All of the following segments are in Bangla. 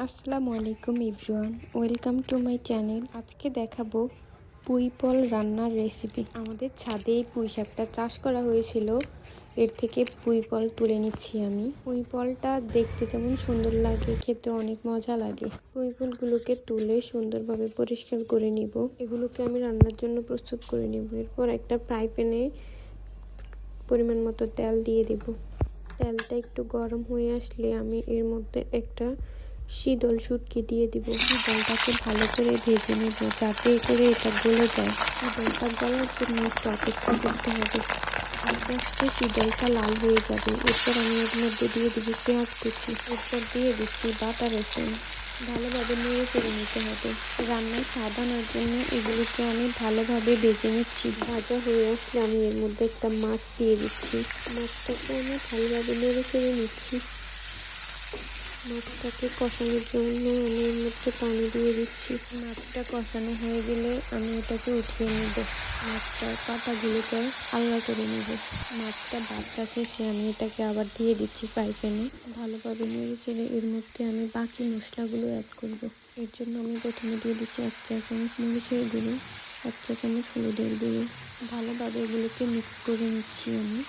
আসসালামু আলাইকুম everyone, welcome to my channel. আজকে দেখাবো পুঁই ফল রান্নার রেসিপি। আমাদের ছাদে এই পুঁই শাকটা চাষ করা হয়েছিল, এর থেকে পুঁই ফল তুলে নিচ্ছি আমি। পুঁই ফলটা দেখতে যেমন সুন্দর লাগে, খেতে অনেক মজা লাগে। পুঁই ফলগুলোকে তুলে সুন্দরভাবে পরিষ্কার করে নিব। এগুলোকে আমি রান্নার জন্য প্রস্তুত করে নিব। এরপর একটা ফ্রাই প্যানে পরিমাণ মতো তেল দিয়ে দেব। তেলটা একটু গরম হয়ে আসলে আমি এর মধ্যে একটা শীতল শুটকি দিয়ে দিব। শীতলটাকে ভালো করে ভেজে নেব যাতে করে এটা গলে যায়। শীতলটা গলার জন্য একটু অপেক্ষা করতে হবে। আস্তে আস্তে শীতলটা লাল হয়ে যাবে। এরপর আমি এর মধ্যে দিয়ে দিব পেঁয়াজ কুচি। এরপর দিয়ে দিচ্ছি বাটা রসুন। ভালোভাবে নেড়ে চেড়ে নিতে হবে। রান্নায় স্বাদ আনার জন্য এগুলোকে আমি ভালোভাবে ভেজে নিচ্ছি। ভাজা হয়ে আসলে আমি এর মধ্যে একটা মাছ দিয়ে দিচ্ছি। মাছটাকে আমি ভালোভাবে নেড়ে চেড়ে নিচ্ছি। মাছটাকে কষানোর জন্য আমি এর মধ্যে পানি দিয়ে দিচ্ছি। মাছটা কষানো হয়ে গেলে আমি এটাকে উঠিয়ে নেব। মাছটার কাঁটাগুলোকে আলাদা করে নেব। মাছটা বাছা শেষে আমি এটাকে আবার দিয়ে দিচ্ছি ফ্রাই প্যানে। ভালোভাবে নেড়ে চেড়ে এর মধ্যে আমি বাকি মশলাগুলো অ্যাড করব। এর জন্য আমি প্রথমে দিয়ে দিচ্ছি 1 চা চামচ মরিচের গুঁড়ো, 1 চা চামচ হলুদের গুঁড়ো। ভালোভাবে এগুলোকে মিক্স করে নিচ্ছি আমি।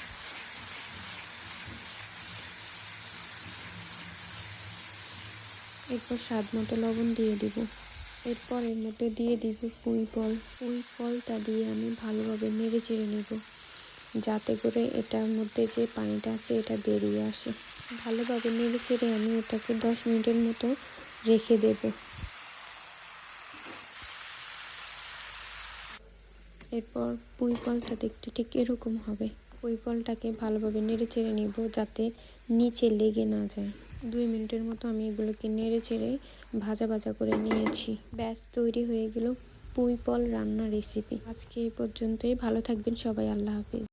এরপর স্বাদ মতো লবণ দিয়ে দিব। এরপর এর মধ্যে দিয়ে দিব পুঁই ফল। পুঁই ফলটা দিয়ে আমি ভালোভাবে নেড়ে চেড়ে নেব যাতে করে এটার মধ্যে যে পানিটা আছে এটা বেরিয়ে আসে। ভালোভাবে নেড়ে চেড়ে আমি এটাকে 10 মিনিটের মতো রেখে দেব। এরপর পুঁই ফলটা দেখতে ঠিক এরকম হবে। পুঁই ফলটাকে ভালোভাবে নেড়ে চেড়ে নেব যাতে নিচে লেগে না যায়। 2 মিনিটের মতো আমি এগুলোকে নেড়ে চেড়ে ভাজা ভাজা করে নিয়েছি। ব্যাস তৈরি হয়ে গেল পুঁই ফল রান্নার রেসিপি। আজকে এই পর্যন্তই। ভালো থাকবেন সবাই। আল্লাহ হাফেজ।